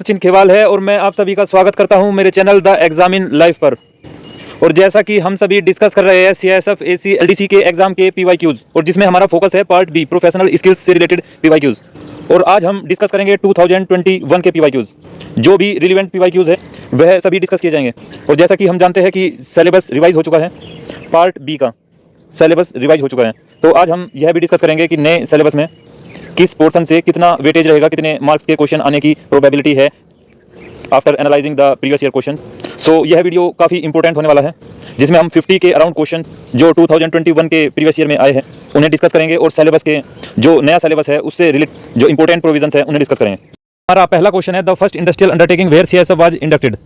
सचिन खेवाल है और मैं आप सभी का स्वागत करता हूं मेरे channel the exam in life पर। और जैसा कि हम सभी डिस्कस कर रहे हैं सीआईएसएफ एसी एलडीसी के एग्जाम के पीवाईक्यूज, और जिसमें हमारा फोकस है पार्ट बी प्रोफेशनल स्किल्स से रिलेटेड पीवाईक्यूज। और आज हम डिस्कस करेंगे 2021 के पीवाईक्यूज। जो भी रिलेवेंट पीवाईक्यूज है वह सभी डिस्कस किए जाएंगे। और जैसा कि हम जानते हैं कि सिलेबस रिवाइज हो चुका है, पार्ट बी का सिलेबस रिवाइज हो चुका है, तो आज हम यह भी डिस्कस करेंगे कि नए सिलेबस में किस पोर्शन से कितना वेटेज रहेगा, कितने मार्क्स के क्वेश्चन आने की प्रोबेबिलिटी है after analysing the previous year question. So यह वीडियो काफ़ी इंपॉर्टेंट होने वाला है, जिसमें हम 50 के अराउंड क्वेश्चन जो 2021 के प्रीवियस ईयर में आए हैं उन्हें डिस्कस करेंगे, और सिलेबस के जो नया सिलेबस है उससे रिलेट जो इंपॉर्टेंट प्रोविजंस है उन्हें डिस्कस करेंगे। हमारा पहला क्वेश्चन है the first industrial undertaking where CISF was inducted.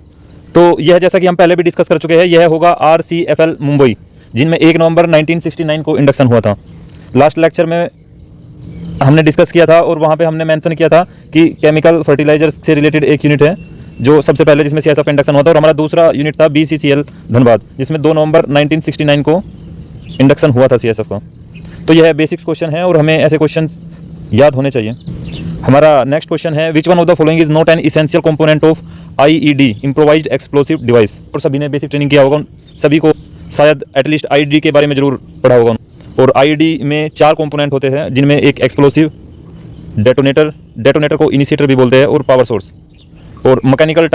तो यह जैसा कि हम पहले भी डिस्कस कर चुके हैं, यह होगा RCFL मुंबई, जिनमें 1 नवंबर 1969 को इंडक्शन हुआ था। लास्ट लेक्चर में हमने डिस्कस किया था और वहाँ पे हमने मेंशन किया था कि केमिकल फर्टिलाइजर से रिलेटेड एक यूनिट है जो सबसे पहले जिसमें सीआईएसएफ का इंडक्शन हुआ था, और हमारा दूसरा यूनिट था BCCL धनबाद, जिसमें 2 नवंबर 1969 को इंडक्शन हुआ था सीआईएसएफ का। तो यह बेसिक्स क्वेश्चन है और हमें ऐसे क्वेश्चन याद होने चाहिए। हमारा नेक्स्ट क्वेश्चन है विच one of the following is not an essential component of IED improvised explosive device. और सभी ने बेसिक ट्रेनिंग किया होगा, सभी को शायद एटलीस्ट IED के बारे में जरूर पढ़ा होगा। और IED में 4 कंपोनेंट होते हैं, जिनमें एक एक्सप्लोसिव, डेटोनेटर को इनिशिएटर भी बोलते हैं, और पावर सोर्स, और मैकेनिकल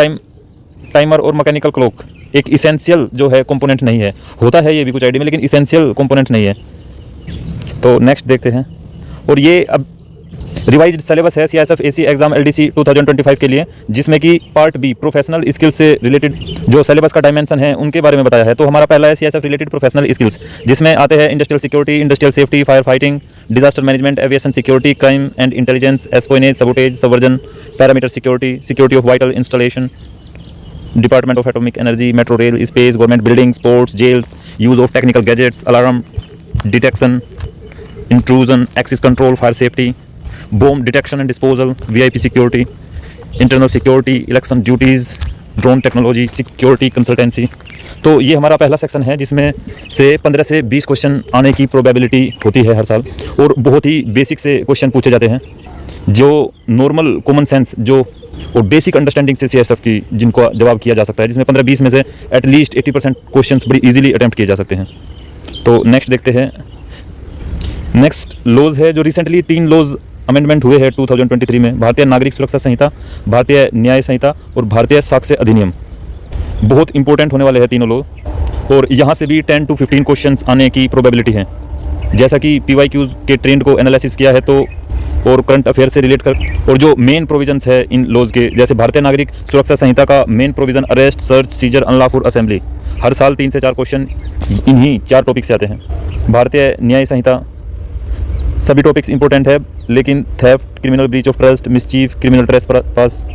टाइमर और मैकेनिकल क्लॉक एक इसेंशियल जो है कंपोनेंट नहीं है। होता है ये भी कुछ IED में, लेकिन इसेंशियल कंपोनेंट नहीं है। तो नेक्स्ट देखते हैं। और ये अब रिवाइज्ड सिलेबस है सीआईएसएफ एसी एग्जाम LDC 2025 के लिए, जिसमें कि पार्ट बी प्रोफेशनल स्किल्स से रिलेटेड जो सिलेबस का डायमेंशन है उनके बारे में बताया है। तो हमारा पहला है सीआईएसएफ रिलेटेड प्रोफेशनल स्किल्स, जिसमें आते हैं industrial security, industrial safety, fire fighting, disaster management, aviation security, crime and intelligence, espionage, sabotage, subversion, perimeter security, security of vital installation, department of atomic energy, metro rail, space, government building, sports, jails, use of technical gadgets, alarm detection, intrusion, access control, fire safety, bomb detection and disposal, VIP security, internal security, election duties, drone technology, security consultancy. तो ये हमारा पहला section है, जिसमें से 15 से 20 question आने की प्रोबेबिलिटी होती है हर साल, और बहुत ही बेसिक से क्वेश्चन पूछे जाते हैं, जो नॉर्मल कॉमन सेंस जो और बेसिक अंडरस्टैंडिंग से सीआईएसएफ की जिनको जवाब किया जा सकता है, जिसमें 15-20 में से एटलीस्ट 80% क्वेश्चन बड़ी ईजिली अटैम्प्ट किए जा सकते हैं। तो नेक्स्ट देखते हैं। नेक्स्ट लॉज है जो रिसेंटली 3 लॉज अमेंडमेंट हुए हैं 2023 में, भारतीय नागरिक सुरक्षा संहिता, भारतीय न्याय संहिता और भारतीय साक्ष्य अधिनियम। बहुत इंपॉर्टेंट होने वाले हैं तीनों लॉ, और यहाँ से भी 10 to 15 क्वेश्चंस आने की प्रोबेबिलिटी है। जैसा कि पीवाईक्यूज के ट्रेंड को एनालिसिस किया है, तो और करंट अफेयर से रिलेट कर, और जो मेन प्रोविजंस है इन लॉज के, जैसे भारतीय नागरिक सुरक्षा संहिता का main provision arrest, search, seizure, unlawful assembly, हर साल 3 से 4 क्वेश्चन इन्हीं 4 टॉपिक से आते हैं। भारतीय न्याय संहिता सभी टॉपिक्स इंपॉर्टेंट है, लेकिन theft, criminal breach of trust, mischief, criminal trespass,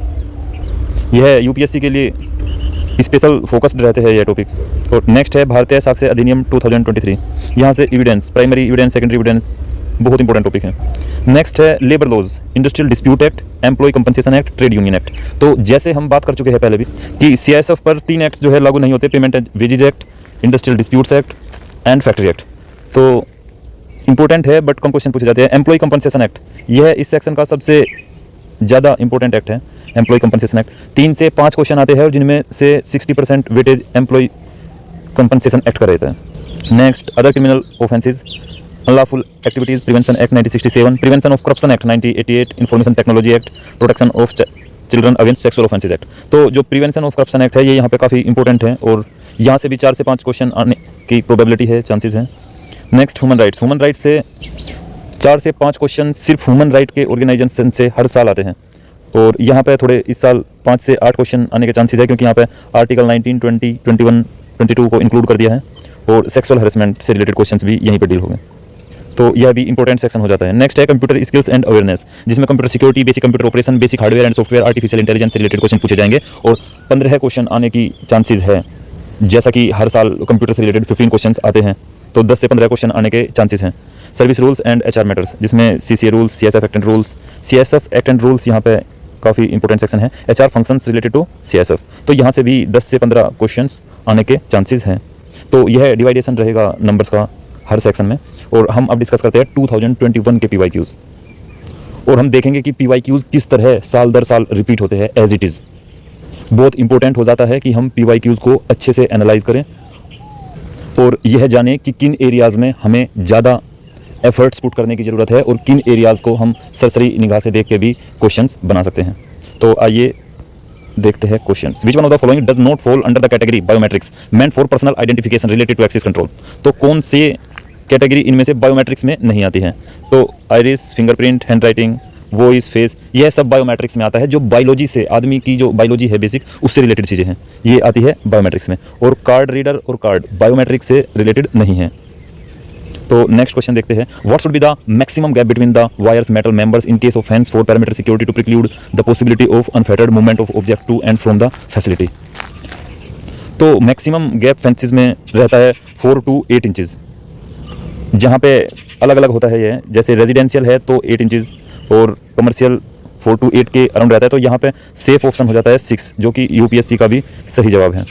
यह यूपीएससी के लिए स्पेशल फोकस्ड रहते हैं ये टॉपिक्स। और नेक्स्ट है भारतीय साक्ष्य अधिनियम 2023, यहाँ से evidence, primary evidence, secondary evidence, बहुत इंपॉर्टेंट टॉपिक है। नेक्स्ट है labour laws, industrial dispute act, employ compensation act, trade union act. तो जैसे हम बात कर चुके हैं पहले भी कि सीआईएसएफ पर 3 एक्ट जो है लागू नहीं होते, payment and wages act, industrial disputes act and factory act. तो इंपॉर्टेंट है, बट कम क्वेश्चन पूछे जाते हैं। एम्प्लॉय कंपनसेशन एक्ट, यह इस सेक्शन का सबसे ज़्यादा इंपॉर्टेंट एक्ट है। एम्प्लॉय कंपनसेशन एक्ट 3 से 5 क्वेश्चन आते हैं, और जिनमें से 60% वेटेज एम्प्लॉय कंपनसेशन एक्ट का रहता है। Next other criminal offences, unlawful activities prevention act 1967, prevention of corruption act 1988, information technology act, protection of children against sexual offences act. तो जो प्रिवेंशन ऑफ करप्शन एक्ट है ये यहाँ पे काफ़ी इंपॉर्टेंट है, और यहाँ से भी 4 से 5 क्वेश्चन आने की प्रोबेबिलिटी है, चांसेस हैं। Next human rights, human rights से 4 से 5 क्वेश्चन सिर्फ ह्यूमन राइट के ऑर्गेनाइजेशन से हर साल आते हैं, और यहाँ पे थोड़े इस साल 5 से 8 क्वेश्चन आने के चांसेस है, क्योंकि यहाँ पे आर्टिकल 19, 20, 21, 22 को इंक्लूड कर दिया है, और सेक्सुअल हरेसमेंट से रिलेटेड क्वेश्चंस भी यहीं पर डील हो गए। तो यह भी इंपॉर्टेंट सेक्शन हो जाता है। नेक्स्ट है कंप्यूटर स्किल्स एंड अवेयरनेस, जिसमें computer security, basic computer operation, basic hardware and software, artificial intelligence से रिलेटेड क्वेश्चन पूछे जाएंगे, और 15 क्वेश्चन आने की चांसेस है। जैसा कि हर साल कंप्यूटर से रिलेटेड 15 क्वेश्चन आते हैं, तो 10 से 15 क्वेश्चन आने के चांसेस हैं। Service rules and HR matters, जिसमें CCA rules, CSF act and rules, CSF act and rules यहाँ पे काफ़ी इंपॉर्टेंट सेक्शन है। HR functions related to CSF, तो यहाँ से भी 10 से 15 क्वेश्चंस आने के चांसेस हैं। तो यह डिवाइडेशन रहेगा नंबर्स का हर सेक्शन में। और हम अब डिस्कस करते हैं 2021 के पीवाईक्यूज। और हम देखेंगे कि PYQs किस तरह साल दर साल रिपीट होते हैं एज इट इज़। बहुत इंपॉर्टेंट हो जाता है कि हम PYQs को अच्छे से एनालाइज करें और यह जानें कि किन एरियाज़ में हमें ज़्यादा एफर्ट्स पुट करने की ज़रूरत है और किन एरियाज़ को हम सरसरी निगाह से देख के भी क्वेश्चंस बना सकते हैं। तो आइए देखते हैं questions. Which one of the following does not fall under the category biometrics meant for personal identification related to access control. तो कौन से कैटेगरी इनमें से बायोमेट्रिक्स में नहीं आती है? तो iris, fingerprint, handwriting, voice, face, यह सब बायोमेट्रिक्स में आता है। जो बायोलॉजी से, आदमी की जो बायोलॉजी है बेसिक, उससे रिलेटेड चीज़ें हैं, ये आती है बायोमेट्रिक्स में। और कार्ड रीडर और कार्ड बायोमेट्रिक्स से रिलेटेड नहीं है। तो नेक्स्ट क्वेश्चन देखते हैं। What should be the maximum gap between the wires metal members in case of fence for parameter security to preclude the possibility of unfettered movement of object to and from the facility. तो maximum gap fences में रहता है 4 to 8 inches. जहाँ पे अलग अलग होता है ये, जैसे रेजिडेंशियल है तो 8 इंचज़ और कमर्शियल 4 to 8 के अराउंड रहता है। तो यहाँ पे सेफ ऑप्शन हो जाता है 6, जो कि UPSC का भी सही जवाब है।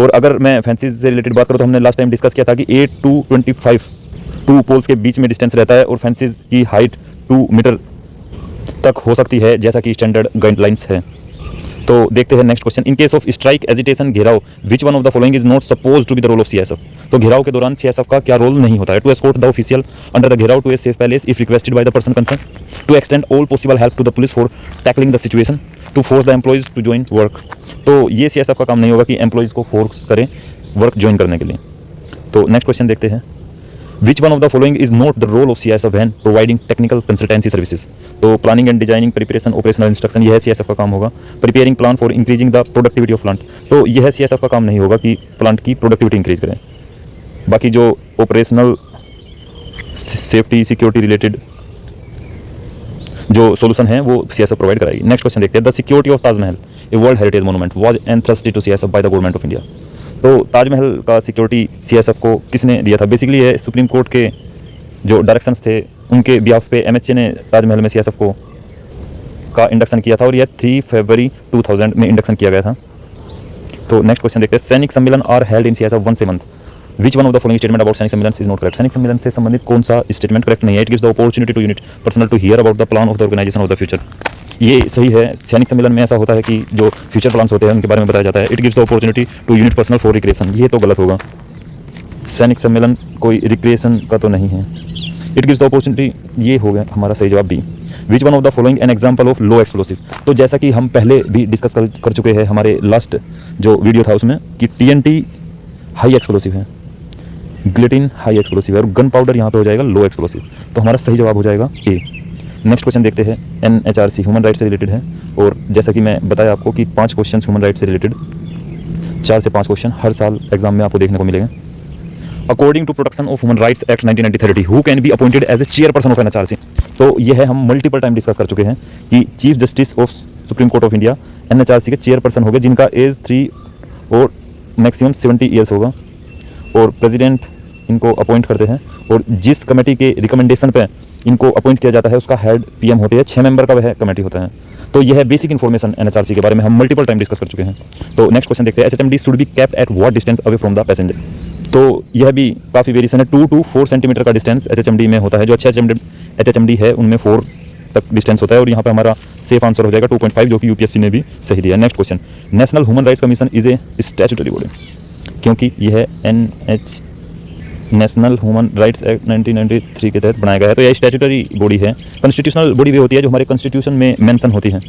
और अगर मैं फैंसीज से रिलेटेड बात करूँ तो हमने लास्ट टाइम डिस्कस किया था कि 8 to 25 2 पोल्स के बीच में डिस्टेंस रहता है और फैंसीज की हाइट 2 मीटर तक हो सकती है, जैसा कि स्टैंडर्ड गाइडलाइंस है। तो देखते हैं next question. In case of strike, agitation, gherao, which one of the following is not suppose to be the role of CSF। तो घेराव के दौरान CSF का क्या रोल नहीं होता है? To escort the official under the gherao to a safe palace if requested by the person concern, to extend all possible help to the police for tackling the situation, to force the employees to join work. तो ये CSF का काम नहीं होगा कि employees को force करें work join करने के लिए। तो नेक्स्ट क्वेश्चन देखते हैं। Which one of the following is not the role of CSF when providing technical consultancy services. तो planning and designing, preparation, operational instruction, यह CSF का काम होगा। Preparing plan for increasing the productivity of plant, तो यह CSF का काम नहीं होगा कि प्लांट की प्रोडक्टिविटी इंक्रीज करें। बाकी जो ऑपरेशनल, सेफ्टी, सिक्योरिटी रिलेटेड जो सोल्यूशन है वो CSF प्रोवाइड कराएगी। नेक्स्ट क्वेश्चन देखते हैं। The security of Taj Mahal, a world heritage monument, was entrusted to CSF by the government of India. तो ताजमहल का सिक्योरिटी CSF को किसने दिया था? बेसिकली ये सुप्रीम कोर्ट के जो डायरेक्शंस थे उनके बिहाफ पे MHA ने ताजमहल में CSF को का इंडक्शन किया था और यह 3 फरवरी 2000 में इंडक्शन किया गया था। तो नेक्स्ट क्वेश्चन देखते हैं। Sainik Sammelan are held in CSF once a month, which one of the following statement about Sainik Sammelan is not correct. सैनिक सम्मेलन से संबंधित कौन सा स्टेटमेंट करेक्ट नहीं है? It gives the opportunity to unit personal to hear about the plan of the organization of the future. ये सही है। सैनिक सम्मेलन में ऐसा होता है कि जो फ्यूचर प्लान्स होते हैं उनके बारे में बताया जाता है। It gives the opportunity to unit personal for recreation, ये तो गलत होगा। सैनिक सम्मेलन कोई रिक्रिएशन का तो नहीं है। इट गिव्स द अपॉर्चुनिटी, ये हो गया हमारा सही जवाब B. Which one of the following an example of low explosive. तो जैसा कि हम पहले भी डिस्कस कर चुके हैं हमारे लास्ट जो वीडियो था उसमें कि TNT हाई एक्सप्लोसिव है, ग्लिटिन हाई एक्सप्लोसिव है और गन पाउडर यहाँ पे हो जाएगा लो एक्सप्लोसिव। तो हमारा सही जवाब हो जाएगा ए। नेक्स्ट क्वेश्चन देखते हैं। NHRC ह्यूमन राइट से रिलेटेड है और जैसा कि मैं बताया आपको कि 5 क्वेश्चन ह्यूमन राइट से रिलेटेड, 4 से 5 क्वेश्चन हर साल एग्जाम में आपको देखने को मिलेंगे। According to protection of human rights act 1930, who can be appointed as a chairperson of NHRC। तो यह है, हम मल्टीपल टाइम डिस्कस कर चुके हैं कि chief justice of supreme court of India NHRC के चेयरपर्सन होंगे जिनका एज 3 और मैक्सिमम 70 ईयर्स होगा और प्रेसिडेंट इनको अपॉइंट करते हैं और जिस कमेटी के रिकमेंडेशन पे इनको अपॉइंट किया जाता है उसका हेड PM होते हैं। 6 मेंबर का वह कमेटी होता है। तो यह है बेसिक इन्फॉर्मेशन NHRC के बारे में, हम मल्टीपल टाइम डिस्कस कर चुके हैं। तो नेक्स्ट क्वेश्चन देखते हैं। HHMD should be kept at what distance away from the passenger. तो यह भी काफ़ी वेरिएशन है। 2 to 4 सेंटीमीटर का डिस्टेंस HHMD में होता है। जो अच्छा HHMD है उनमें 4 तक डिस्टेंस होता है और यहाँ पे हमारा सेफ आंसर हो जाएगा 2.5, जो कि UPSC ने भी सही दिया। Next question. National human rights commission is a statutory body, क्योंकि यह नेशनल ह्यूमन राइट्स एक्ट 1993 के तहत बनाया गया है। तो यह स्टैट्यूटरी बॉडी है। कॉन्स्टिट्यूशनल बॉडी भी होती है जो हमारे कॉन्स्टिट्यूशन में मेंशन होती है।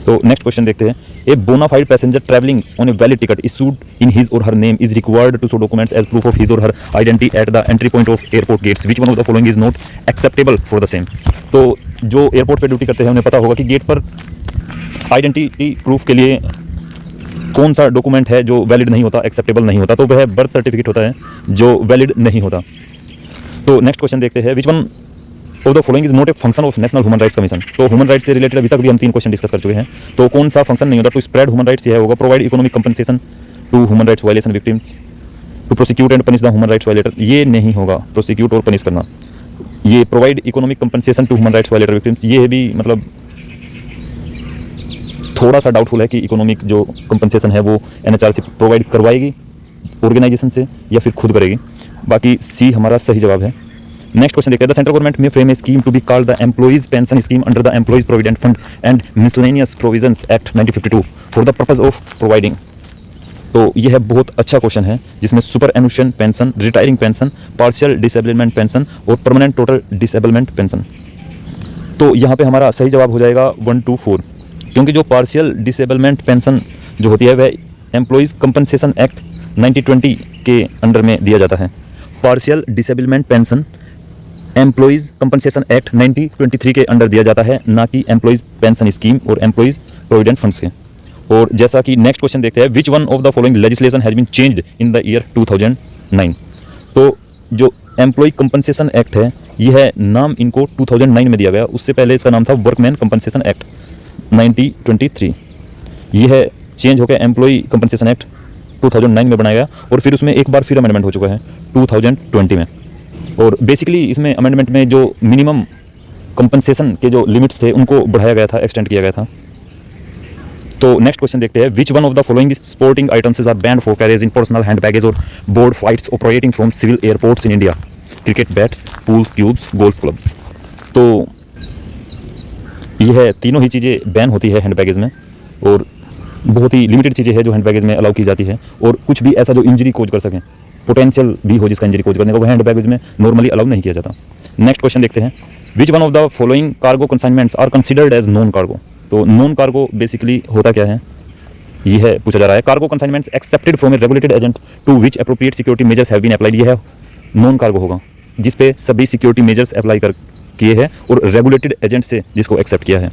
तो नेक्स्ट क्वेश्चन देखते हैं। A bona fide passenger travelling on a valid ticket issued in his or her name is required to show documents as proof of his or her identity at the entry point of airport gates, which one of the following is not acceptable for the same. तो जो airport पर duty करते हैं उन्हें पता होगा कि gate पर आइडेंटिटी प्रूफ के लिए कौन सा डॉक्यूमेंट है जो वैलिड नहीं होता, एक्सेप्टेबल नहीं होता। तो वह बर्थ सर्टिफिकेट होता है जो वैलिड नहीं होता। तो नेक्स्ट क्वेश्चन देखते हैं। Which one of the following is not a function of national human rights commission. तो ह्यूमन राइट्स से रिलेटेड अभी तक भी हम 3 क्वेश्चन डिस्कस कर चुके हैं। तो कौन सा फंक्शन नहीं होता? टू स्प्रेड ह्यूमन राइट्स यह होगा। Provide economic compensation to human rights violation victims, to prosecute and punish the human rights violator, ये नहीं होगा प्रोसिक्यूट और पनिश करना। ये provide economic compensation to human rights violator victims, ये भी मतलब थोड़ा सा डाउटफुल है कि इकोनॉमिक जो कंपनसेशन है वो NHRC प्रोवाइड करवाएगी ऑर्गेनाइजेशन से या फिर खुद करेगी। बाकी सी हमारा सही जवाब है। नेक्स्ट क्वेश्चन देखते हैं, the central government may frame a scheme to be called the employees pension scheme under the employees provident fund and miscellaneous provisions act 1952 for the purpose of providing. तो यह बहुत अच्छा क्वेश्चन है जिसमें superannuation pension, retiring pension, partial disablement pension और permanent total disablement pension. तो यहाँ पे हमारा सही जवाब हो जाएगा 1 2 4, क्योंकि जो पार्शियल डिसेबलमेंट पेंशन जो होती है वह एम्प्लॉइज कंपनसेशन एक्ट 1920 के अंडर में दिया जाता है। Partial disablement pension employees compensation act 1923 के अंडर दिया जाता है, ना कि एम्प्लॉइज पेंशन स्कीम और एम्प्लॉइज प्रोविडेंट फंड्स के। और जैसा कि नेक्स्ट क्वेश्चन देखते हैं, which one of the following legislation has been changed in the year 2009। तो जो एम्प्लॉय कंपनसेशन एक्ट है यह नाम इनको 2009 में दिया गया, उससे पहले इसका नाम था वर्कमैन कंपनसेशन एक्ट 1923। यह चेंज होकर एम्प्लॉय कंपनसेशन एक्ट 2009 में बनाया गया और फिर उसमें एक बार फिर अमेंडमेंट हो चुका है 2020 में। और बेसिकली इसमें अमेंडमेंट में जो मिनिमम कंपनसेशन के जो लिमिट्स थे उनको बढ़ाया गया था, एक्सटेंड किया गया था। तो नेक्स्ट क्वेश्चन देखते हैं, which one of the following sporting items are banned for carriage in personal hand baggage और board flights operating from civil airports in India? Cricket bats, pool cubes, golf clubs. तो यह तीनों ही चीज़ें ban होती है hand baggage में और बहुत ही लिमिटेड चीज़ें हैं जो हैंड बैगेज में अलाउ की जाती है और कुछ भी ऐसा जो इंजरी कोज कर सकें, पोटेंशियल भी हो जिसका इंजरी कोज करने का, वो हैंड बैगेज में नॉर्मली अलाउ नहीं किया जाता। नेक्स्ट क्वेश्चन देखते हैं, which one of the following cargo consignments are considered as non cargo? तो नॉन कार्गो बेसिकली होता क्या है यह पूछा जा रहा है। Cargo consignments accepted from a regulated agent to which appropriate security measures have been applied. यह नॉन कार्गो होगा जिस पे सभी सिक्योरिटी मेजर्स अप्लाई कर किए हैं और रेगुलेटेड एजेंट से जिसको एक्सेप्ट किया है।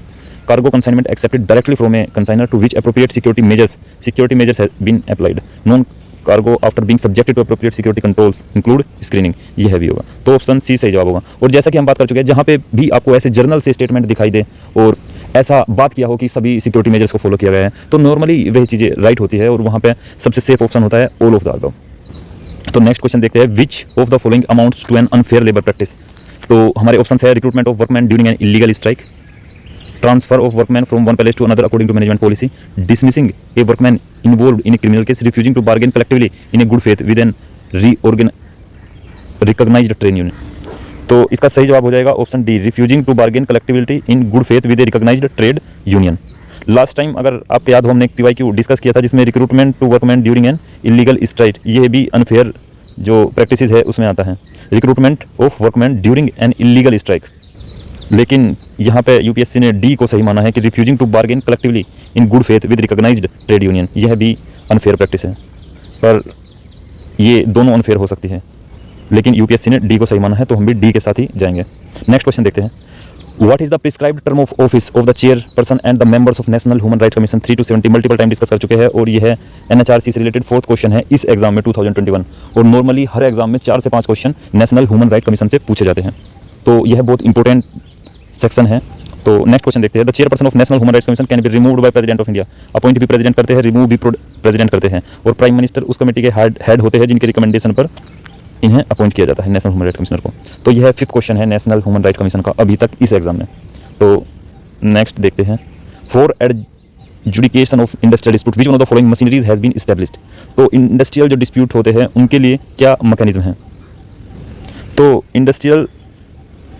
Cargo consignment accepted directly from a consignor to which appropriate security measures have been applied. Non cargo after being subjected to appropriate security controls include screening. यह भी होगा, तो ऑप्शन सी सही जवाब होगा। और जैसा कि हम बात कर चुके हैं, जहाँ पे भी आपको ऐसे जर्नल से स्टेटमेंट दिखाई दे और ऐसा बात किया हो कि सभी सिक्योरिटी मेजर्स को फॉलो किया गया है, तो नॉर्मली वही चीज़ें राइट होती है और वहाँ पे सबसे सेफ ऑप्शन होता है ऑल ऑफ द अबव। तो नेक्स्ट क्वेश्चन देखते हैं, which of the following amounts to an unfair labour practice? तो हमारे ऑप्शन है recruitment of workman during an illegal strike, transfer of workman from one palace to another according to management policy, dismissing a workman involved in a criminal case, refusing to bargain collectively in a good faith with an recognised trade union. तो इसका सही जवाब हो जाएगा option D, refusing to bargain collectivity in good faith with a recognised trade union. Last time अगर आपको याद हो हमने एक PYQ डिस्कस किया था जिसमें recruitment to workman during an illegal strike, ये भी अनफेयर जो प्रैक्टिसेस है उसमें आता है, recruitment of workman during an illegal strike. लेकिन यहाँ पे UPSC ने डी को सही माना है कि refusing to bargain collectively in good faith with recognised trade union, यह भी अनफेयर प्रैक्टिस है। पर ये दोनों अनफेयर हो सकती है, लेकिन UPSC ने डी को सही माना है, तो हम भी डी के साथ ही जाएंगे। नेक्स्ट क्वेश्चन देखते हैं, what is the prescribed term of office of the chairperson and the members of national human rights commission? 3 to 70 multiple time discuss कर चुके हैं और यह है NHRC से रिलेटेड फोर्थ क्वेश्चन है इस एग्जाम में 2021। और नॉर्मली हर एग्जाम में 4 से 5 question national human rights commission से पूछे जाते हैं, तो यह बहुत इंपॉर्टेंट सेक्शन है। तो नेक्स्ट क्वेश्चन देखते हैं, the chairperson of national human rights commission can be removed by president of India. Appoint भी प्रेसिडेंट करते हैं, रिमूव भी प्रेसिडेंट करते हैं और प्राइम मिनिस्टर उस कमेटी के हेड होते हैं जिनके रिकमेंडेशन पर इन्हें अपॉइंट किया जाता है नेशनल ह्यूमन राइट्स कमिश्नर को। तो यह 5th क्वेश्चन है नेशनल ह्यूमन राइट्स कमीशन का अभी तक इस एग्जाम में। तो नेक्स्ट देखते हैं, for adjudication of industrial dispute which one of the following machineries has been established? तो इंडस्ट्रियल जो डिस्प्यूट होते हैं उनके लिए क्या मैकेनिज्म है? तो इंडस्ट्रियल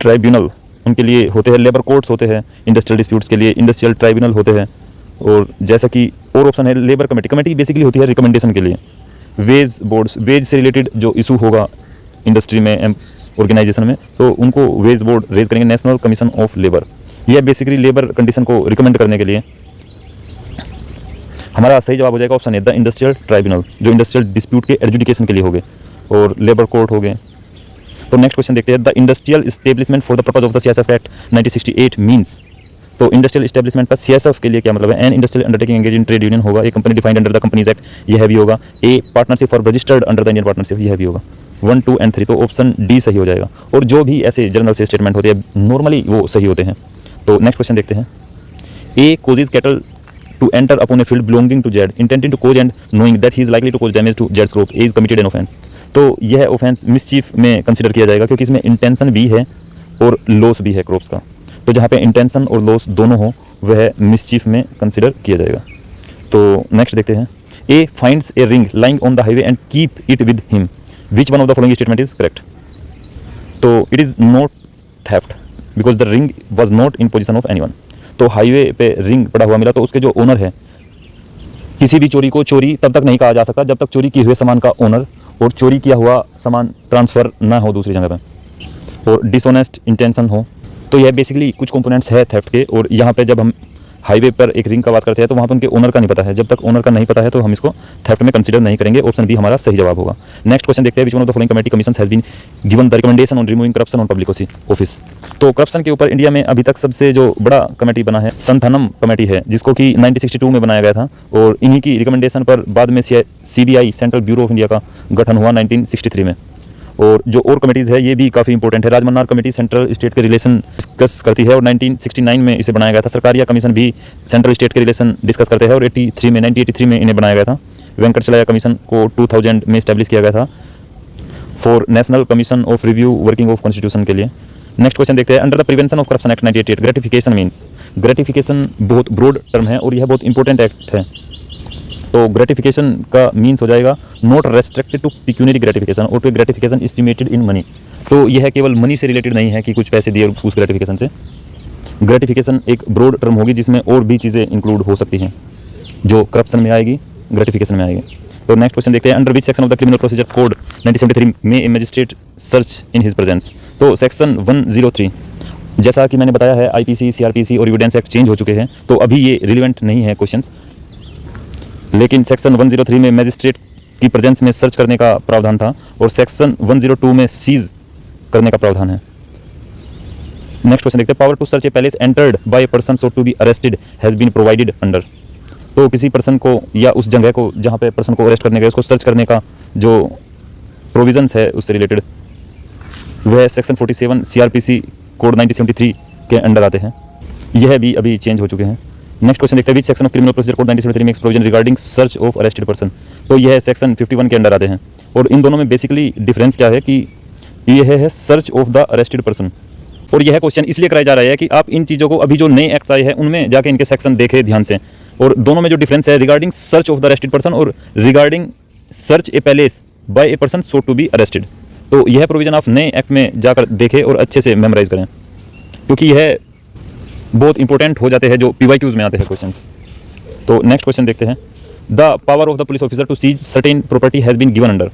ट्राइब्यूनल उनके लिए होते हैं, लेबर कोर्ट्स होते हैं इंडस्ट्रियल डिस्प्यूट्स के लिए, इंडस्ट्रियल ट्राइब्यूनल होते हैं। और जैसा कि और ऑप्शन है लेबर कमेटी बेसिकली होती है रिकमेंडेशन के लिए। वेज बोर्ड्स, वेज से रिलेटेड जो इशू होगा इंडस्ट्री में ऑर्गेनाइजेशन में, तो उनको वेज बोर्ड रेज करेंगे नेशनल कमीशन ऑफ लेबर। यह बेसिकली लेबर कंडीशन को रिकमेंड करने के लिए। हमारा सही जवाब हो जाएगा ऑप्शन है द इंडस्ट्रियल ट्राइब्यूनल, जो इंडस्ट्रियल डिस्प्यूट के एडजुडिकेशन के लिए हो गए और लेबर कोर्ट हो गए। तो नेक्स्ट क्वेश्चन देखते हैं, the industrial establishment for the purpose of the CSF act 1968 means? तो इंडस्ट्रियल एस्टेब्लिशमेंट का CSF के लिए क्या मतलब है? An industrial undertaking engage in trade union होगा, a company defined under the companies act, यह भी होगा। A partnership for registered under the Indian partnership, यह भी होगा। 1, 2 and 3, तो ऑप्शन डी सही हो जाएगा। और जो भी ऐसे जर्नल से स्टेटमेंट होते हैं नॉर्मली वो सही होते हैं। तो नेक्स्ट क्वेश्चन देखते हैं, A causes cattle to enter upon a field belonging to Z intending to cause and knowing that he is likely to cause damage to जेड्स crop, A is committed an offence. तो यह offence mischief में consider किया जाएगा क्योंकि इसमें intention भी है और लॉस भी है क्रॉप्स का। तो जहाँ पे इंटेंशन और लॉस दोनों हो वह मिसचीफ में कंसिडर किया जाएगा। तो नेक्स्ट देखते हैं, A finds a ring lying on the highway and keep it with him, which one of the following statement is correct? तो it is not theft because the ring was not in position of anyone. तो highway पे ring पड़ा हुआ मिला तो उसके जो owner है, किसी भी चोरी को चोरी तब तक नहीं कहा जा सकता जब तक चोरी किए हुए सामान का ओनर और चोरी किया हुआ सामान ट्रांसफ़र ना हो दूसरी जगह पे और डिसऑनेस्ट इंटेंशन हो। तो यह बेसिकली कुछ कंपोनेंट्स है थेफ्ट के। और यहाँ पे जब हम हाईवे पर एक रिंग का बात करते हैं तो वहाँ पर उनके ओनर का नहीं पता है। जब तक ओनर का नहीं पता है तो हम इसको थेफ्ट में कंसीडर नहीं करेंगे। ऑप्शन बी हमारा सही जवाब होगा। नेक्स्ट क्वेश्चन देखते हैं, which one of the following committee commission has been given the recommendation on removing corruption on public office. तो करप्शन के ऊपर इंडिया में अभी तक सबसे जो बड़ा कमेटी बना है संथानम कमेटी है, जिसको कि 1962 में बनाया गया था और इन्हीं की रिकमेंडेशन पर बाद में CBI central bureau of India का गठन हुआ 1963 में। और जो और कमेटीज़ है ये भी काफ़ी इंपॉर्टेंट है। राजमन्नार कमेटी सेंट्रल स्टेट के रिलेशन डिस्कस करती है और 1969 में इसे बनाया गया था। सरकारिया कमीशन भी सेंट्रल स्टेट के रिलेशन डिस्कस करते हैं और 1983 में इन्हें बनाया गया था। वेंकटचलैया कमीशन को 2000 में इस्टेब्लिश किया गया था for national commission of review working of constitution के लिए। नेक्स्ट क्वेश्चन देखते हैं, under the prevention of corruption act 1988 gratification means. Gratification बहुत ब्रॉड टर्म है और यह बहुत इंपॉर्टेंट एक्ट है। तो ग्रेटिफिकेशन का मीन्स हो जाएगा not restricted to pecuniary gratification और to gratification estimated in money. तो यह केवल मनी से रिलेटेड नहीं है कि कुछ पैसे दिए उस ग्रेटिफिकेशन से। ग्रेटिफिकेशन एक ब्रॉड टर्म होगी जिसमें और भी चीज़ें इंक्लूड हो सकती हैं जो करप्शन में आएगी, ग्रेटिफिकेशन में आएगी। तो नेक्स्ट क्वेश्चन देखते हैं, under which section of the criminal procedure code 1973 में a magistrate search in his presence. तो सेक्शन 103, जैसा कि मैंने बताया है IPC, CRPC और एविडेंस एक्ट चेंज हो चुके हैं तो अभी ये रिलेवेंट नहीं है क्वेश्चन, लेकिन सेक्शन 103 में मजिस्ट्रेट की प्रेजेंस में सर्च करने का प्रावधान था और सेक्शन 102 में सीज करने का प्रावधान है। नेक्स्ट क्वेश्चन देखते हैं, power to search a place entered by a person so to be arrested has been provided under. तो किसी पर्सन को या उस जगह को जहाँ पे पर्सन को अरेस्ट करने गए उसको सर्च करने का जो प्रोविजंस है उससे रिलेटेड वह सेक्शन 47 CRPC कोड 1973 के अंडर आते हैं। यह भी अभी चेंज हो चुके हैं। नेक्स्ट क्वेश्चन देखते हैं, विच section of criminal procedure code 1973 makes provision regarding search of arrested person. तो यह सेक्शन 51 के अंडर आते हैं और इन दोनों में बेसिकली डिफरेंस क्या है कि यह है search of the arrested person. और यह क्वेश्चन इसलिए कराया जा रहा है कि आप इन चीज़ों को अभी जो नए एक्ट आए हैं उनमें जाके इनके सेक्शन देखें ध्यान से। और दोनों में जो डिफरेंस है regarding search of the arrested person और regarding search a place by a person so to be arrested. तो यह प्रोविजन आप नए एक्ट में जाकर देखें और अच्छे से मेमोराइज करें क्योंकि यह बहुत इंपॉर्टेंट हो जाते हैं जो PYQs में आते हैं क्वेश्चंस। तो नेक्स्ट क्वेश्चन देखते हैं, the power of the police officer to seize certain property has been given under.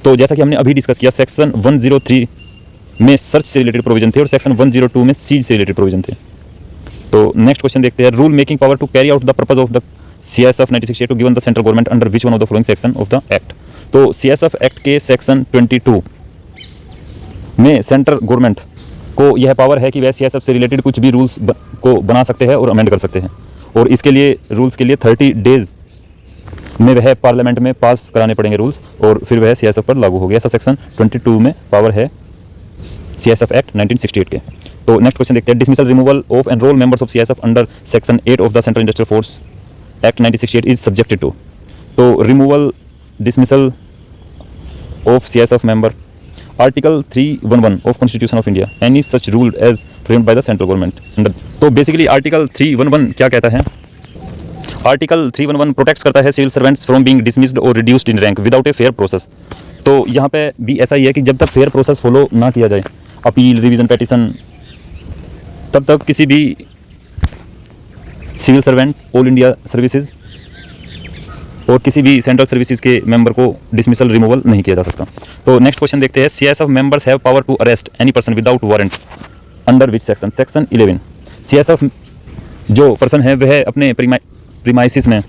तो जैसा कि हमने अभी डिस्कस किया सेक्शन 103 में सर्च से रिलेटेड प्रोविजन थे और सेक्शन 102 में सीज से रिलेटेड प्रोविजन थे। तो नेक्स्ट क्वेश्चन देखते हैं, rule making power to carry out the purpose of the CSF 1968 to given the central government under which one of the following section of the act. तो CSF act के section 22 में central government को यह power है कि वह CSF से related कुछ भी रूल्स को बना सकते हैं और अमेंड कर सकते हैं और इसके लिए रूल्स के लिए 30 डेज में वह पार्लियामेंट में पास कराने पड़ेंगे रूल्स और फिर वह CSF पर लागू हो गया। ऐसा सेक्शन 22 में पावर है CSF एक्ट 1968 के। तो नेक्स्ट क्वेश्चन देखते हैं, dismissal removal of enrol members of CSF under section 8 of the central industrial force act 1968 is subjected to. तो removal dismissal of CSF member article 311 of constitution of India any such rule as framed by the central government. तो basically article 311 क्या कहता है? आर्टिकल 311 protects करता है civil servants from being dismissed और reduced in rank without a fair process. तो यहाँ पे भी ऐसा ही है कि जब तक फेयर प्रोसेस फॉलो ना किया जाए, अपील, रिवीजन, पेटिशन, तब तक किसी भी civil servant, all India services और किसी भी सेंट्रल सर्विसेज के मेंबर को डिसमिसल रिमूवल नहीं किया जा सकता। तो नेक्स्ट क्वेश्चन देखते हैं, CSF members have power to arrest any person without warrant under which section. Section 11। CSF जो पर्सन है वह अपने प्रीमाइसिस में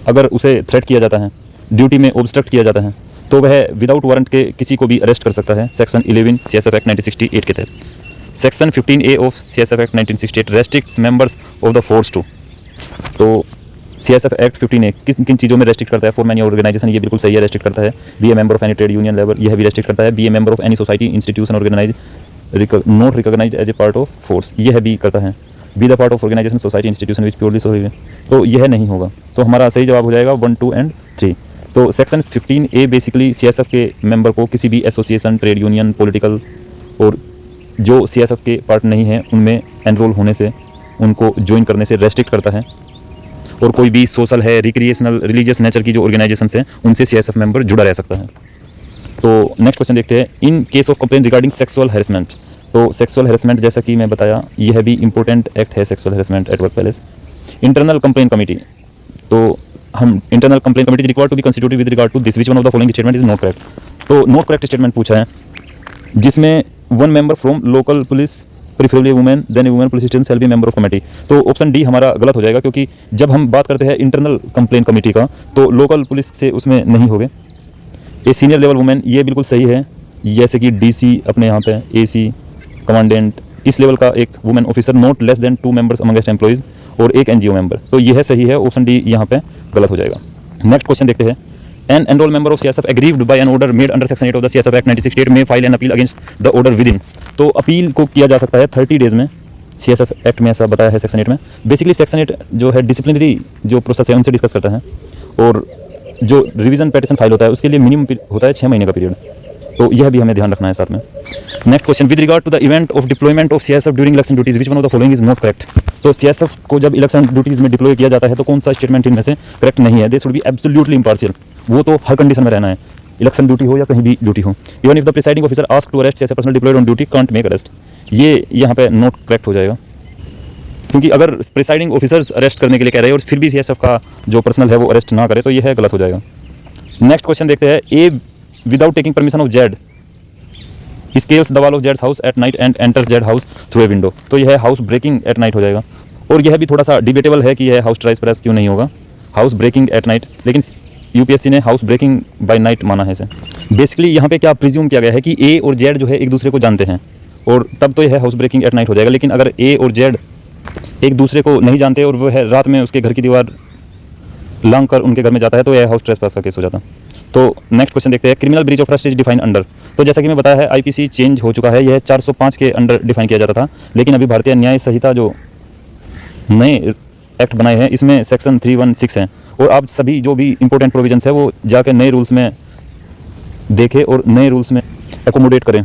अगर उसे थ्रेट किया जाता है, ड्यूटी में ऑब्स्ट्रक्ट किया जाता है तो वह विदाउट वारंट के किसी को भी अरेस्ट कर सकता है। सेक्शन 11 CSF एक्ट 1968 के तहत। Section 15A of CSF act 1968 restricts members of the force to. तो CSF एक्ट 15A किन किन चीज़ों में रेस्ट्रिक्ट करता है? फॉरमैन या ऑर्गेनाइजेशन, ये बिल्कुल सही है, रेस्ट्रिक्ट करता है। Be a member of any trade union labour, यह भी रेस्ट्रिक्ट करता है। Be a member of any society, institution, organise not recognised as a part of force, यह भी करता है। Be the part of organisation, society, institution which purely society, तो यह नहीं होगा। तो हमारा सही जवाब हो जाएगा 1, 2 एंड 3। तो सेक्शन 15A बेसिकली CSF के मेंबर को किसी भी एसोसिएशन, ट्रेड यूनियन, पॉलिटिकल और जो CSF के पार्ट नहीं है उनमें एनरोल होने से, उनको ज्वाइन करने से रेस्ट्रिक्ट करता है। और कोई भी सोशल है, रिक्रिएशनल, रिलीजियस नेचर की जो ऑर्गेनाइजेशन हैं उनसे CSF मेंबर जुड़ा रह सकता है। तो नेक्स्ट क्वेश्चन देखते हैं, in case of complain regarding sexual harassment. तो सेक्सुअल हैरेसमेंट जैसा कि मैं बताया, यह भी इंपॉर्टेंट एक्ट है, sexual harassment at work place. Internal complain committee, तो हम internal complain committee required to be constituted with regard to this, which one of the following statement is not correct. तो नॉट करेक्ट स्टेटमेंट पूछा है, जिसमें one member from local police preferably women then a women police station shall be member of committee. तो option D हमारा गलत हो जाएगा, क्योंकि जब हम बात करते हैं इंटरनल कंप्लेन कमेटी का तो लोकल पुलिस से उसमें नहीं होगे। ए सीनियर लेवल वुमेन, ये बिल्कुल सही है, जैसे कि डीसी अपने यहाँ पे, एसी, कमांडेंट, इस लेवल का एक women officer, not less than 2 members amongst employees, और एक एनजीओ मेंबर। तो यह सही है, ऑप्शन डी यहाँ पे गलत हो जाएगा। नेक्स्ट क्वेश्चन देखते हैं, an enrol member of CSF aggrieved by an order made under section 8 of the CSF act 1968 में file an appeal against the order within. तो अपील को किया जा सकता है 30 डेज में, सीएसएफ एक्ट में ऐसा बताया है सेक्शन 8 में। बेसिकली सेक्शन 8 जो है डिसिप्लिनरी जो प्रोसेस है उनसे डिस्कस करता है, और जो रिवीजन पेटिशन फाइल होता है उसके लिए मिनिमम होता है 6 महीने का पीरियड। तो यह भी हमें ध्यान रखना है साथ में। Next question, with regard to the event of deployment of CSF during election duties, which one of the following is not correct. तो सीएसएफ को जब इलेक्शन ड्यूटीज में डिप्लॉय किया जाता है तो कौन सा स्टेटमेंट इनमें से करेक्ट नहीं है। They should be absolutely impartial, वो तो हर कंडीशन में रहना है, इलेक्शन ड्यूटी हो या कहीं भी ड्यूटी हो। Even if the presiding officer ask to arrest CSF personnel deployed on duty can't make arrest, ये यहाँ पे नॉट करेक्ट हो जाएगा, क्योंकि अगर प्रिसाइडिंग ऑफिसर्स अरेस्ट करने के लिए कह रहे हैं और फिर भी सीएसएफ का जो पर्सनल है वो अरेस्ट ना करे तो यह गलत हो जाएगा। नेक्स्ट क्वेश्चन देखते हैं, A without taking permission of Z scales the wall of जेड्स house at night and enter Z house through a window. तो यह हाउस ब्रेकिंग एट नाइट हो जाएगा, और यह भी थोड़ा सा डिबेटेबल है कि यह हाउस ट्राइस प्रेस क्यों नहीं होगा, हाउस ब्रेकिंग एट नाइट, लेकिन यूपीएससी ने हाउस ब्रेकिंग बाय नाइट माना है इसे। बेसिकली यहाँ पे क्या प्रिज्यूम किया गया है कि ए और जेड जो है एक दूसरे को जानते हैं, और तब तो यह हाउस ब्रेकिंग एट नाइट हो जाएगा। लेकिन अगर ए और जेड एक दूसरे को नहीं जानते और वो है रात में उसके घर की दीवार लांग कर उनके घर में जाता है तो यह हाउस ट्रेसपास का केस हो जाता है। तो नेक्स्ट क्वेश्चन देखते हैं, criminal breach of trust is defined under. तो जैसा कि मैं बताया है आईपीसी चेंज हो चुका है, यह 405 के अंडर डिफाइन किया जाता था, लेकिन अभी भारतीय न्याय संहिता जो नए एक्ट बनाए हैं इसमें सेक्शन 316 है, और आप सभी जो भी इंपॉर्टेंट प्रोविजंस है वो जाके नए रूल्स में देखें और नए रूल्स में एकोमोडेट करें।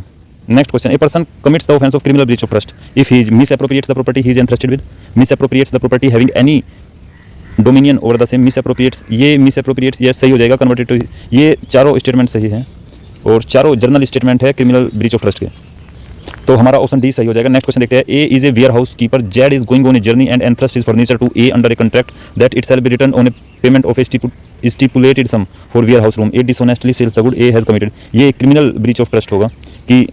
Next question, a person commits the offence of criminal breach of trust if he misappropriates the property he is entrusted with, misappropriates the property having any dominion over the same, misappropriates, ये misappropriates ये सही हो जाएगा, converted to, ये चारों statement सही है और चारों जर्नल स्टेटमेंट है क्रिमिनल ब्रीच ऑफ ट्रस्ट के, तो हमारा ऑप्शन डी सही हो जाएगा। नेक्स्ट क्वेश्चन देखते हैं, A is a warehouse keeper, Z is going on a journey and entrust is furniture to A under a contract that it shall be return on a payment of a stipulated sum for warehouse room, A dishonestly sells the good, A has committed, ये criminal breach of trust होगा कि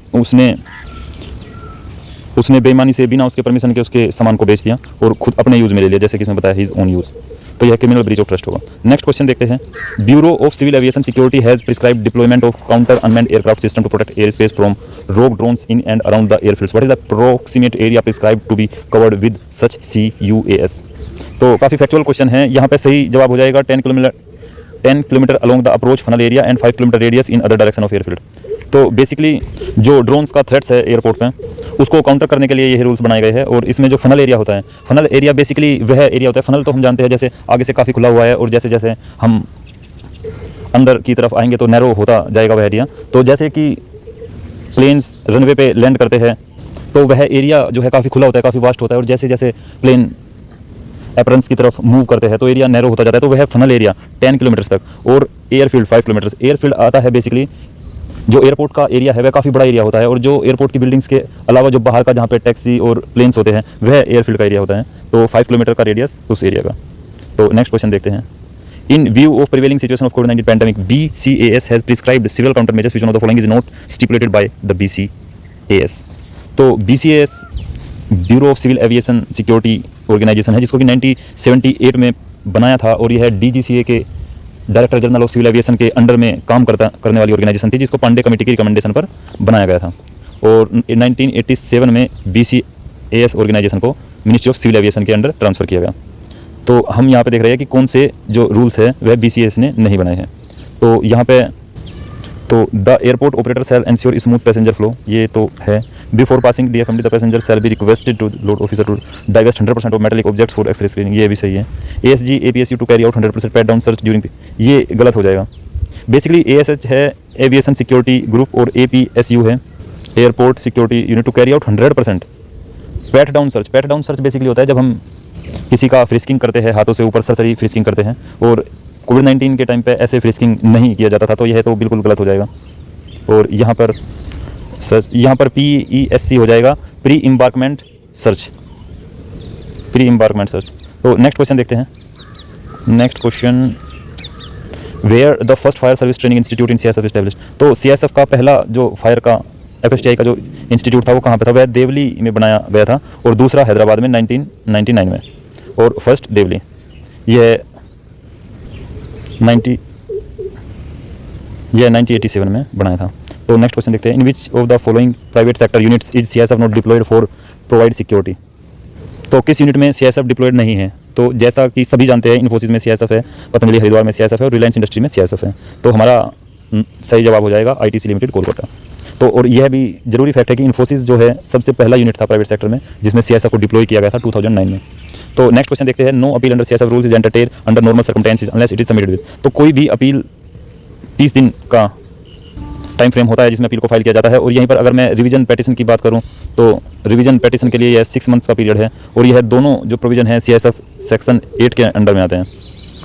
उसने बेईमानी से बिना उसके permission के उसके सामान को बेच दिया और खुद अपने यूज़ में ले लिया, जैसे कि इसमें बताया हिज ओन यूज़, तो यह क्रिमिनल ब्रीच ऑफ ट्रस्ट होगा। नेक्स्ट क्वेश्चन देखते हैं, bureau of civil aviation security has prescribed deployment of counter unmanned aircraft system to protect air space from rogue drones in and around the airfields, what is the approximate area prescribed to be covered with such CUAS। तो काफ़ी factual question है, यहाँ पे सही जवाब हो जाएगा 10 kilometre along the approach funnel area and 5 kilometre radius in other direction of airfield. तो बेसिकली जो ड्रोन्स का थ्रेट्स है एयरपोर्ट पे उसको काउंटर करने के लिए ये रूल्स बनाए गए हैं, और इसमें जो फनल एरिया होता है, फनल एरिया बेसिकली वह एरिया होता है, फनल तो हम जानते हैं जैसे आगे से काफ़ी खुला हुआ है और जैसे जैसे हम अंदर की तरफ आएंगे तो नैरो होता जाएगा वह एरिया, तो जैसे कि प्लेन्स रनवे पे लैंड करते हैं तो वह एरिया जो है काफ़ी खुला होता है, काफ़ी वास्ट होता है, और जैसे जैसे प्लेन एपरेंस की तरफ मूव करते हैं तो एरिया नैरो होता जाता है, तो वह फनल एरिया 10 किलोमीटर तक, और एयरफील्ड 5 किलोमीटर। एयरफील्ड आता है बेसिकली जो एयरपोर्ट का एरिया है वह काफ़ी बड़ा एरिया होता है, और जो एयरपोर्ट की बिल्डिंग्स के अलावा जो बाहर का जहाँ पे टैक्सी और प्लेन्स होते हैं वह एयरफील्ड का एरिया होता है, तो 5 किलोमीटर का रेडियस उस एरिया का। तो नेक्स्ट क्वेश्चन देखते हैं, in view of prevailing situation of कोविड-19 pandemic BCAS has prescribed civil counter measures which one of the following is not stipulated by the BCAS। तो BCAS bureau of civil aviation security organisation है, जिसको कि 1978 में बनाया था, और यह DGCA के director general of civil aviation के अंडर में काम करने वाली ऑर्गेनाइजेशन थी, जिसको पांडे कमेटी की रिकमेंडेशन पर बनाया गया था, और 1987 में BCAS ऑर्गेनाइजेशन को मिनिस्ट्री ऑफ सिविल एविएशन के अंडर ट्रांसफ़र किया गया। तो हम यहाँ पे देख रहे हैं कि कौन से जो रूल्स है वह BCAS ने नहीं बनाए हैं। तो यहाँ पे तो the airport operator shall ensure smooth passenger flow, ये तो है। Before passing DFMD the passenger shall be requested to load officer to divest 100% of metallic objects for X-ray screening, ये भी सही है। ASG APSU to carry out 100% pat down search during, ये गलत हो जाएगा। बेसिकली ASH है एविएशन सिक्योरिटी ग्रुप, और APSU है airport security unit to carry out 100% pat down search. PAT down search basically होता है जब हम किसी का फ्रिस्किंग करते हैं, हाथों से ऊपर सरसरी फ्रिस्किंग करते हैं, और कोविड-19 के टाइम पे ऐसे फ्रिस्किंग नहीं किया जाता था, तो यह तो बिल्कुल गलत हो जाएगा। और यहाँ पर सर्च, यहाँ पर PESC हो जाएगा, pre embarkment search, pre embarkment search. तो नेक्स्ट क्वेश्चन देखते हैं। Next question, where the first fire service training institute in CISF established. तो CISF का पहला जो फायर का FSTI का जो इंस्टीट्यूट था वो कहाँ पे था? वह देवली में बनाया गया था, और दूसरा हैदराबाद में 1999 में, और फर्स्ट देवली, यह 1987 में बनाया था। तो नेक्स्ट क्वेश्चन देखते हैं, in which of the following private sector units is CISF not deployed for provide security. तो किस यूनिट में CISF डिप्लॉयड नहीं है? तो जैसा कि सभी जानते हैं, इन्फोसिस में CISF है, पतंजलि हरिद्वार में CISF है, और रिलायंस इंडस्ट्री में CISF है। तो हमारा सही जवाब हो जाएगा ITC लिमिटेड कोलकाता। तो और यह भी जरूरी फैक्ट है कि इन्फोसिस जो है सबसे पहला यूनिट था प्राइवेट सेक्टर में जिसमें CISF को डिप्लॉय किया गया था 2009 में। तो नेक्स्ट क्वेश्चन देखते हैं, no appeal under CISF rules is entertain under normal circumstances unless it is submitted with. तो कोई भी अपील 30 दिन का टाइम फ्रेम होता है जिसमें अपील को फाइल किया जाता है। और यहीं पर अगर मैं रिवीजन पेटिशन की बात करूं तो रिवीजन पेटिशन के लिए यह 6 मंथ्स का पीरियड है, और यह दोनों जो प्रोविजन है CISF सेक्शन 8 के अंडर में आते हैं।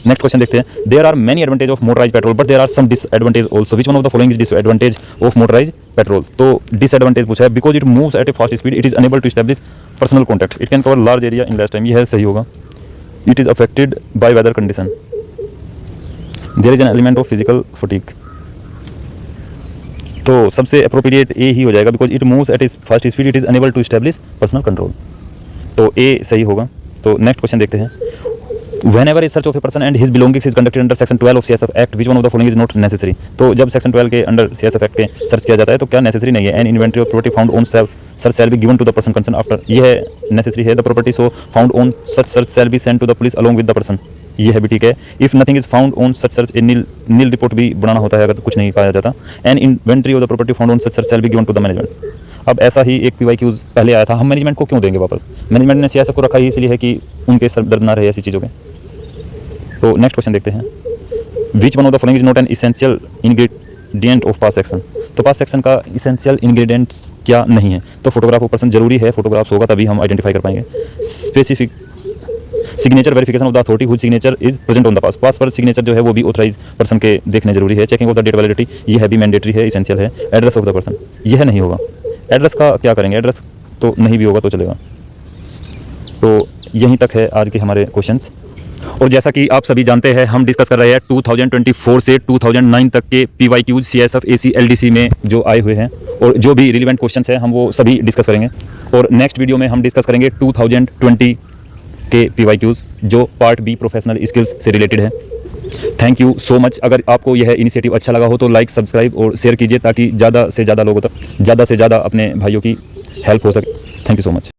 नेक्स्ट क्वेश्चन देखते हैं, there are many advantage of motorise patrol but there are some disadvantage also, which one of the following is disadvantage of motorise patrol. तो डिसएडवांटेज पूछा है, because it moves at a fast speed, it is unable to establish personal contact, it can cover large area in less time, यह सही होगा। It is affected by weather condition, there is an element of physical fatigue. तो सबसे appropriate A ही हो जाएगा, because it moves at a fast speed, it is unable to establish personal control. तो A सही होगा। तो नेक्स्ट क्वेश्चन देखते हैं, whenever a search of a person and his belongings is conducted under section 12 of CISF Act, which one of the following is not necessary। तो जब section 12 के under CISF Act के search किया जाता है तो क्या नेसेसरी नहीं है? An inventory of property found on search shall be given to the person concern after, यह नेसेसरी है। The property so found on such search shall be send to the police along with the person, यह भी ठीक है। If nothing is found on such search, a nil report भी बनाना होता है अगर कुछ नहीं पाया जाता। An inventory of the property found on such search shall be given to the management. अब ऐसा ही एक PYQs पहले आया था, हम मैनेजमेंट को क्यों देंगे वापस? मैनेजमेंट ने CISF को रखा ही इसलिए है कि उनके सर दर्द ना रहे ऐसी चीज़ों के। तो नेक्स्ट क्वेश्चन देखते हैं, which one of the following is not an essential ingredient of pass section. तो पास सेक्शन का इसेंशियल इंग्रेडिएंट्स क्या नहीं है? तो फोटोग्राफ ऑफ पर्सन जरूरी है, फोटोग्राफ्स होगा तभी हम आइडेंटिफाई कर पाएंगे। Specific signature verification of the authority whose signature is present on the pass, pass पर सिग्नेचर जो है वो भी ऑथराइज पर्सन के देखने जरूरी है। Checking of the date validity, यह भी मैंडेटरी है, इसेंशियल है। एड्रेस ऑफ द पर्सन, यह नहीं होगा। एड्रेस का क्या करेंगे? एड्रेस तो नहीं भी होगा तो चलेगा। तो यहीं तक है आज के हमारे क्वेश्चंस। और जैसा कि आप सभी जानते हैं, हम डिस्कस कर रहे हैं 2024 से 2009 तक के PYQs CISF AC LDC में जो आए हुए हैं, और जो भी रिलेवेंट क्वेश्चंस हैं हम वो सभी डिस्कस करेंगे। और नेक्स्ट वीडियो में हम डिस्कस करेंगे 2020 के PYQs जो पार्ट B प्रोफेशनल स्किल्स से रिलेटेड है। Thank you so much. अगर आपको यह इनिशिएटिव अच्छा लगा हो तो लाइक, सब्सक्राइब और शेयर कीजिए ताकि ज़्यादा से ज़्यादा लोगों तक, ज़्यादा से ज़्यादा अपने भाइयों की हेल्प हो सके। Thank you so much.